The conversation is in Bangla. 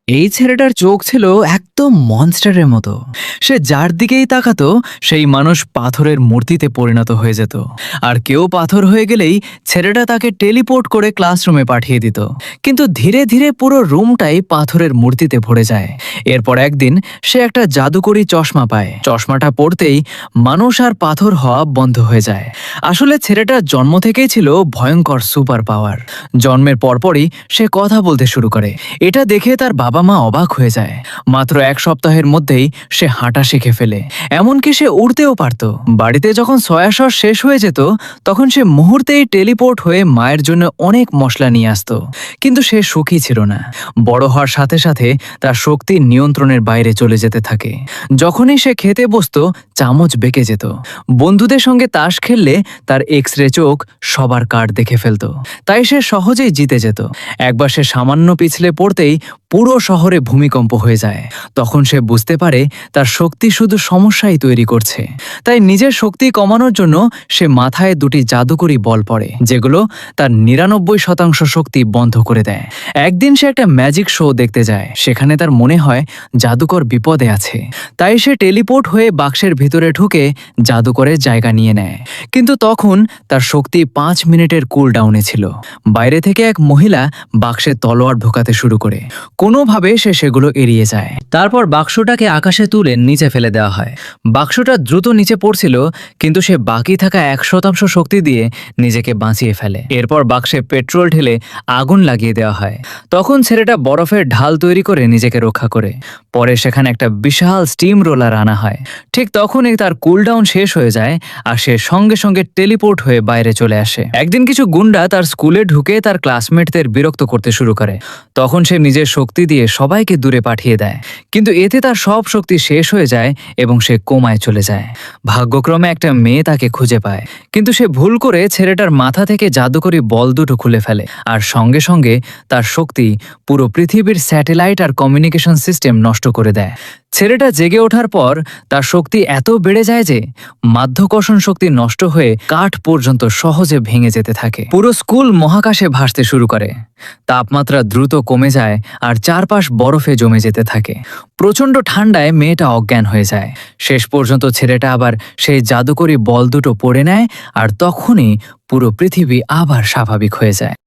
এই ছেলেটার চোখ ছিল একদম মনস্টারের মতো। সে যার দিকেই তাকাতো সেই মানুষ পাথরের মূর্তিতে পরিণত হয়ে যেত। আর কেউ পাথর হয়ে গেলেই ছেলেটা তাকে টেলিপোর্ট করে ক্লাসরুমে পাঠিয়ে দিত। কিন্তু ধীরে ধীরে পুরো রুমটাই পাথরের মূর্তিতে ভরে যায়। এরপর একদিন সে একটা জাদুকরি চশমা পায়। চশমাটা পড়তেই মানুষ আর পাথর হওয়া বন্ধ হয়ে যায়। আসলে ছেলেটার জন্ম থেকেই ছিল ভয়ঙ্কর সুপার পাওয়ার। জন্মের পরপরই সে কথা বলতে শুরু করে। এটা দেখে তার বাবা মা অবাক হয়ে যায়। মাত্র এক সপ্তাহের মধ্যেই সে হাঁটা শিখে ফেলে, এমনকি সে উড়তেও পারত। বাড়িতে যখন সয়া সস শেষ হয়ে যেত তখন সে মুহূর্তেই টেলিপোর্ট হয়ে মায়ের জন্য অনেক মশলা নিয়ে আসতো। কিন্তু সে সুখী ছিল না। বড় হওয়ার সাথে সাথে তার শক্তি নিয়ন্ত্রণের বাইরে চলে যেতে থাকে। যখনই সে খেতে বসতো চামচ বেঁকে যেত। বন্ধুদের সঙ্গে তাস খেললে তার এক্স-রে চোখ সবার কার্ড দেখে ফেলতো। তাই সে সহজেই জিতে যেত। একবার সে সামান্য পিছলে পড়তেই পুরো শহরে ভূমিকম্প হয়ে যায়। তখন সে বুঝতে পারে তার শক্তি শুধু সমস্যাই তৈরি করছে। তাই নিজের শক্তি কমানোর জন্য সে মাথায় দুটি জাদুকরি বল পড়ে, যেগুলো তার ৯৯% শক্তি বন্ধ করে দেয়। একদিন সে একটা ম্যাজিক শো দেখতে যায়। সেখানে তার মনে হয় জাদুকর বিপদে আছে। তাই সে টেলিপোর্ট হয়ে বাক্সের ভিতরে ঢুকে জাদুকরের জায়গা নিয়ে নেয়। কিন্তু তখন তার শক্তি ৫ মিনিটের কুল ডাউনে ছিল। বাইরে থেকে এক মহিলা বাক্সে তলোয়ার ঢোকাতে শুরু করে। কোনোভাবে সে সেগুলো এড়িয়ে যায়। তারপর বাক্সটাকে আকাশে তুলে নিচে ফেলে দেওয়া হয়। বাক্সটা দ্রুত নিচে পড়ছিল, কিন্তু সে বাকি থাকা ১% শক্তি দিয়ে নিজেকে বাঁচিয়ে ফেলে। এরপর বাক্সে পেট্রোল ঢেলে আগুন লাগিয়ে দেওয়া হয়। তখন ছেলেটা বরফের ঢাল তৈরি করে নিজেকে রক্ষা করে। পরে সেখানে একটা বিশাল স্টিম রোলার আনা হয়। ঠিক তখনই তার কুলডাউন শেষ হয়ে যায় আর সে সঙ্গে সঙ্গে টেলিপোর্ট হয়ে বাইরে চলে আসে। একদিন কিছু গুন্ডা তার স্কুলে ঢুকে তার ক্লাসমেটদের বিরক্ত করতে শুরু করে। তখন সে নিজের শক্তি দিয়ে সবাইকে দূরে পাঠিয়ে দেয়। কিন্তু এতে তার সব শক্তি শেষ হয়ে যায় এবং সে কোমায় চলে যায়। ভাগ্যক্রমে একটা মেয়ে তাকে খুঁজে পায়, কিন্তু সে ভুল করে ছেলেটার মাথা থেকে জাদুকরি বল দুটো খুলে ফেলে। আর সঙ্গে সঙ্গে তার শক্তি পুরো পৃথিবীর স্যাটেলাইট আর কমিউনিকেশন সিস্টেম নষ্ট করে দেয়। ছেলেটা জেগে ওঠার পর তার শক্তি এত বেড়ে যায় যে মাধ্যাকর্ষণ শক্তি নষ্ট হয়ে কাঠ পর্যন্ত সহজে ভেঙে যেতে থাকে। পুরো স্কুল মহাকাশে ভাসতে শুরু করে। তাপমাত্রা দ্রুত কমে যায় আর চারপাশ বরফে জমে যেতে থাকে। প্রচণ্ড ঠান্ডায় মেয়েটা অজ্ঞান হয়ে যায়। শেষ পর্যন্ত ছেলেটা আবার সেই জাদুকরি বল দুটো পড়ে নেয় আর তখনই পুরো পৃথিবী আবার স্বাভাবিক হয়ে যায়।